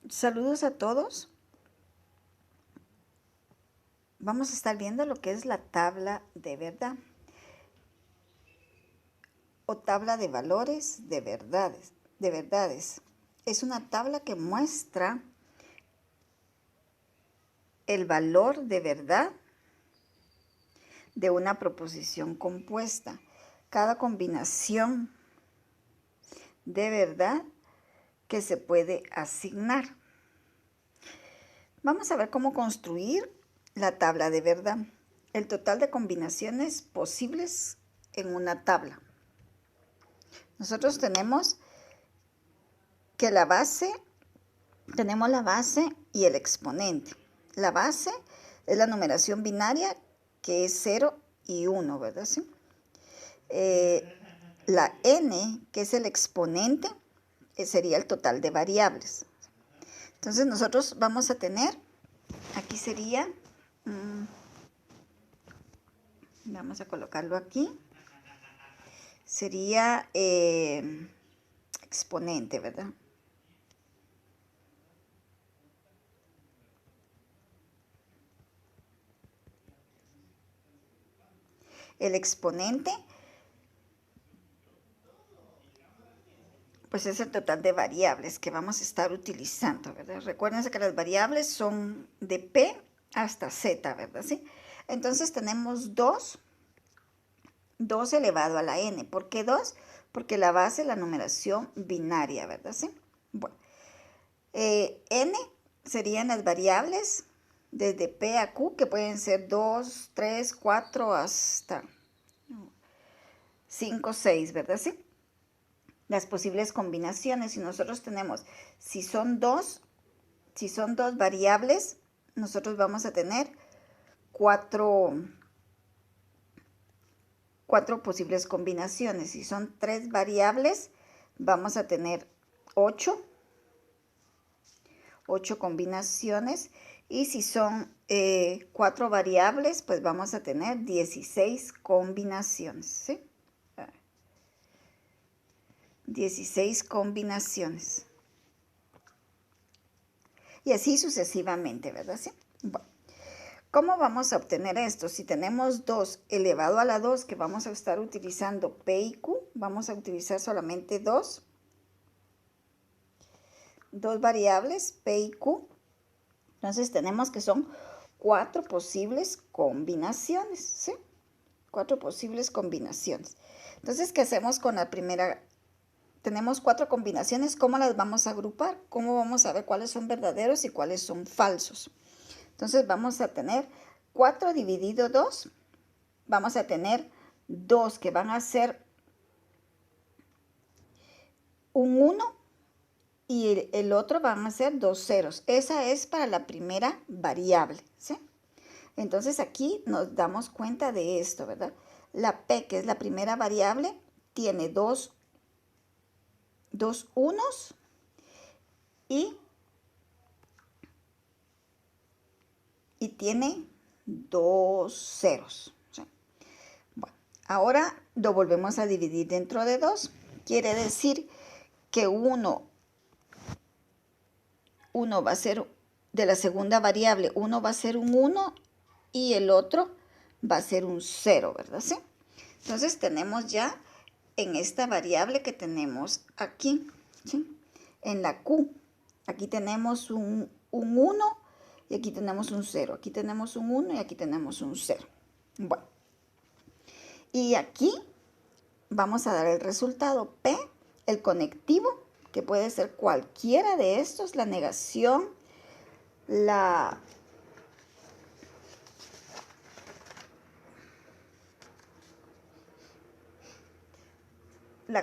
Saludos a todos. Vamos a estar viendo lo que es la tabla de verdad o tabla de valores de verdades. Es una tabla que muestra el valor de verdad de una proposición compuesta. Cada combinación de verdad que se puede asignar. Vamos a ver cómo construir la tabla de verdad. El total de combinaciones posibles en una tabla. Nosotros tenemos que tenemos la base y el exponente. La base es la numeración binaria, que es 0 y 1, ¿verdad? ¿Sí? La n, que es el exponente, sería el total de variables. Entonces nosotros vamos a tener, aquí sería, vamos a colocarlo aquí, sería exponente, ¿verdad? El exponente, pues es el total de variables que vamos a estar utilizando, ¿verdad? Recuérdense que las variables son de P hasta Z, ¿verdad? ¿Sí? Entonces tenemos 2 elevado a la n. ¿Por qué 2? Porque la base es la numeración binaria, ¿verdad? ¿Sí? Bueno, n serían las variables desde P a Q, que pueden ser 2, 3, 4 hasta 5, 6, ¿verdad? ¿Sí? Las posibles combinaciones. Y nosotros tenemos, si son dos variables, nosotros vamos a tener cuatro posibles combinaciones. Si son 3 variables, vamos a tener 8 combinaciones. Y si son 4 variables, pues vamos a tener 16 combinaciones, ¿sí? 16 combinaciones. Y así sucesivamente, ¿verdad? ¿Sí? Bueno, ¿cómo vamos a obtener esto? Si tenemos 2 elevado a la 2, que vamos a estar utilizando P y Q, vamos a utilizar solamente dos variables, P y Q. Entonces tenemos que son 4 posibles combinaciones, ¿sí? 4 posibles combinaciones. Entonces, ¿qué hacemos con la primera? Tenemos 4 combinaciones. ¿Cómo las vamos a agrupar? ¿Cómo vamos a ver cuáles son verdaderos y cuáles son falsos? Entonces vamos a tener 4 dividido 2. Vamos a tener 2 que van a ser un 1 y el otro van a ser 2 ceros. Esa es para la primera variable, ¿sí? Entonces aquí nos damos cuenta de esto, ¿verdad? La P, que es la primera variable, tiene dos unos y tiene 2 ceros. ¿Sí? Bueno, ahora lo volvemos a dividir dentro de 2. Quiere decir que uno va a ser de la segunda variable, uno va a ser un 1 y el otro va a ser un 0, ¿verdad? ¿Sí? Entonces tenemos ya en esta variable que tenemos aquí, ¿sí? En la Q, aquí tenemos un 1 y aquí tenemos un 0. Aquí tenemos un 1 y aquí tenemos un 0. Bueno, y aquí vamos a dar el resultado P, el conectivo, que puede ser cualquiera de estos, la negación, la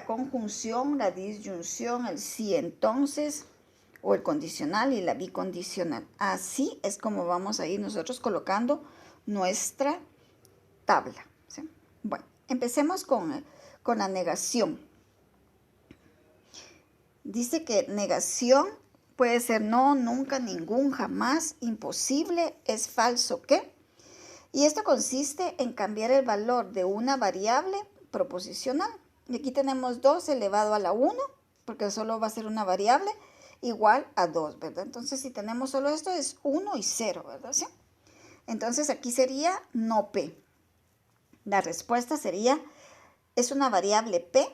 conjunción, la disyunción, el sí entonces, o el condicional y la bicondicional. Así es como vamos a ir nosotros colocando nuestra tabla, ¿sí? Bueno, empecemos con la negación. Dice que negación puede ser no, nunca, ningún, jamás, imposible, es falso, ¿qué? Y esto consiste en cambiar el valor de una variable proposicional. Y aquí tenemos 2 elevado a la 1, porque solo va a ser una variable, igual a 2, ¿verdad? Entonces, si tenemos solo esto, es 1 y 0, ¿verdad? ¿Sí? Entonces, aquí sería no P. La respuesta sería, es una variable P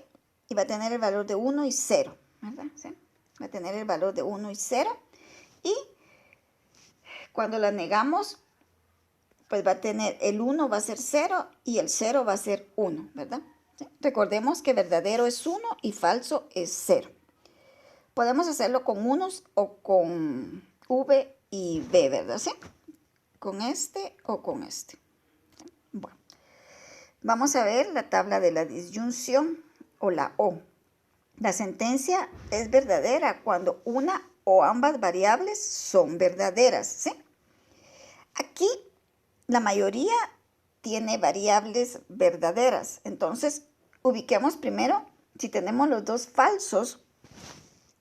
y va a tener el valor de 1 y 0, ¿verdad? ¿Sí? Va a tener el valor de 1 y 0. Y cuando la negamos, pues va a tener el 1 va a ser 0 y el 0 va a ser 1, ¿verdad? ¿Sí? Recordemos que verdadero es 1 y falso es 0. Podemos hacerlo con unos o con V y B, ¿verdad? ¿Sí? Con este o con este. Bueno, vamos a ver la tabla de la disyunción o la O. La sentencia es verdadera cuando una o ambas variables son verdaderas, ¿sí? Aquí la mayoría tiene variables verdaderas. Entonces, ubiquemos primero, si tenemos los dos falsos,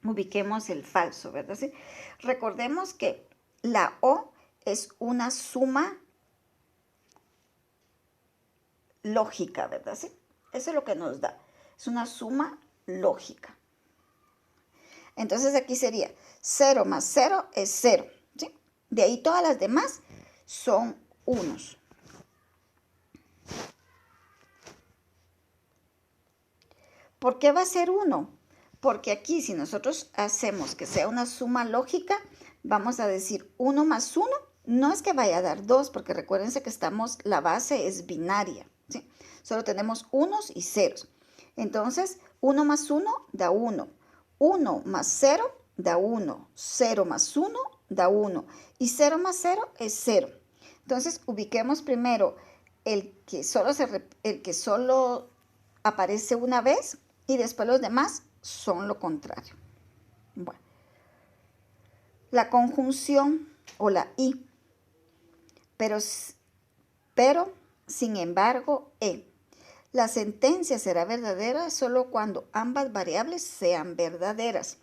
ubiquemos el falso, ¿verdad? ¿Sí? Recordemos que la O es una suma lógica, ¿verdad? ¿Sí? Eso es lo que nos da. Es una suma lógica. Entonces aquí sería 0 más 0 es 0. ¿Sí? De ahí todas las demás son unos. ¿Por qué va a ser 1? Porque aquí si nosotros hacemos que sea una suma lógica, vamos a decir 1 más 1, no es que vaya a dar 2, porque recuérdense que la base es binaria, ¿sí? Solo tenemos unos y ceros. Entonces, 1 más 1 da 1, 1 más 0 da 1, 0 más 1 da 1 y 0 más 0 es 0. Entonces, ubiquemos primero el que solo aparece una vez y después los demás son lo contrario. Bueno, la conjunción o la y, pero sin embargo, la sentencia será verdadera solo cuando ambas variables sean verdaderas.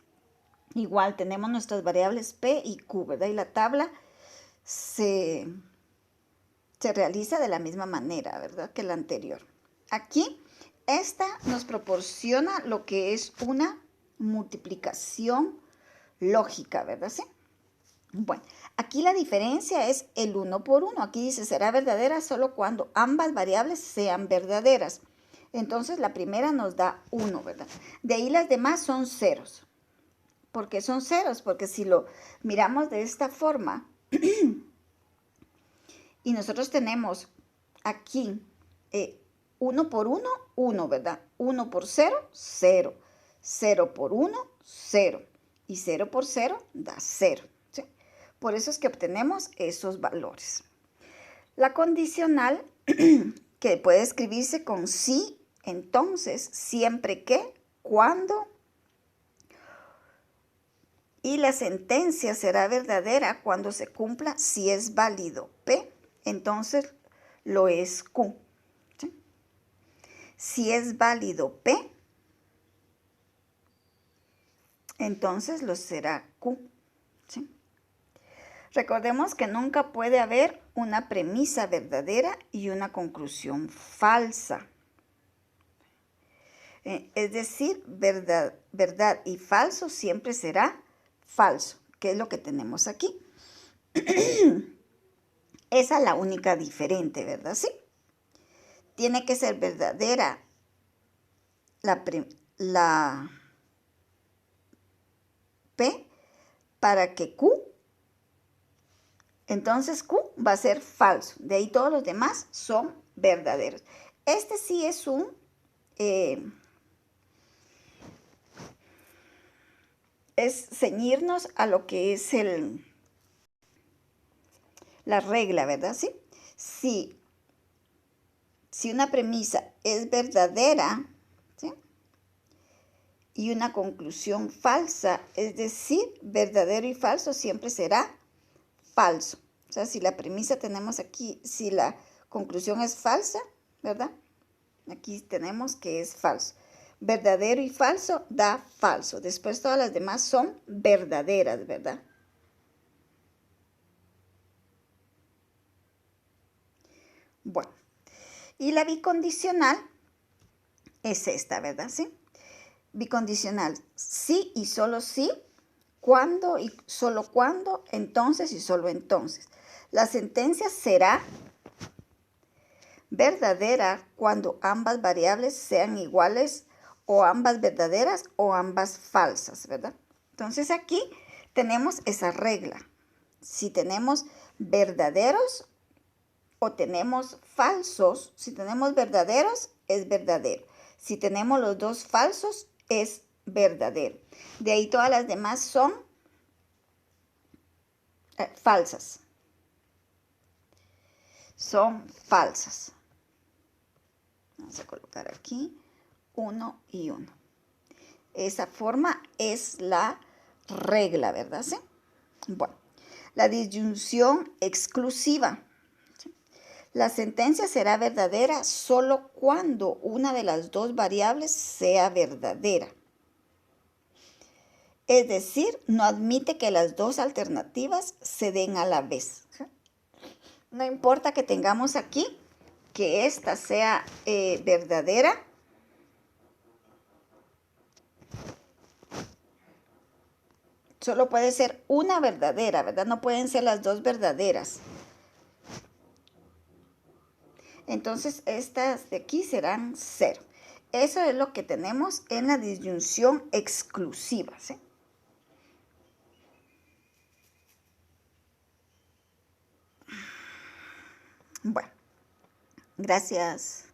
Igual tenemos nuestras variables P y Q, ¿verdad? Y la tabla se realiza de la misma manera, ¿verdad? Que la anterior. Aquí, esta nos proporciona lo que es una multiplicación lógica, ¿verdad? ¿Sí? Bueno, aquí la diferencia es el 1 por 1. Aquí dice, será verdadera solo cuando ambas variables sean verdaderas. Entonces, la primera nos da 1, ¿verdad? De ahí las demás son ceros. ¿Por qué son ceros? Porque si lo miramos de esta forma, y nosotros tenemos aquí 1 por 1, 1, ¿verdad? 1 por 0, 0. 0 por 1, 0. Y 0 por 0 da 0. ¿Sí? Por eso es que obtenemos esos valores. La condicional, que puede escribirse con sí, entonces, siempre que, cuando. Y la sentencia será verdadera cuando se cumpla si es válido P, entonces lo es Q. ¿Sí? Si es válido P, entonces lo será Q. ¿Sí? Recordemos que nunca puede haber una premisa verdadera y una conclusión falsa. Es decir, verdad y falso siempre será falso, que es lo que tenemos aquí. Esa es la única diferente, ¿verdad? Sí. Tiene que ser verdadera la P para que Q, entonces Q va a ser falso. De ahí todos los demás son verdaderos. Este sí es es ceñirnos a lo que es la regla, ¿verdad? ¿Sí? Si una premisa es verdadera, ¿sí? Y una conclusión falsa, es decir, verdadero y falso siempre será falso. O sea, si la premisa tenemos aquí, si la conclusión es falsa, ¿verdad? Aquí tenemos que es falso. Verdadero y falso da falso. Después todas las demás son verdaderas, ¿verdad? Bueno, y la bicondicional es esta, ¿verdad? ¿Sí? Bicondicional, sí y solo sí, cuando y solo cuando, entonces y solo entonces. La sentencia será verdadera cuando ambas variables sean iguales o ambas verdaderas o ambas falsas, ¿verdad? Entonces aquí tenemos esa regla. Si tenemos verdaderos o tenemos falsos, si tenemos verdaderos, es verdadero. Si tenemos los dos falsos, es verdadero. De ahí todas las demás son falsas. Son falsas. Vamos a colocar aquí 1 y 1. Esa forma es la regla, ¿verdad? ¿Sí? Bueno, la disyunción exclusiva. La sentencia será verdadera solo cuando una de las dos variables sea verdadera. Es decir, no admite que las dos alternativas se den a la vez. No importa que tengamos aquí que esta sea verdadera. Solo puede ser una verdadera, ¿verdad? No pueden ser las dos verdaderas. Entonces, estas de aquí serán 0. Eso es lo que tenemos en la disyunción exclusiva, ¿sí? Bueno, gracias.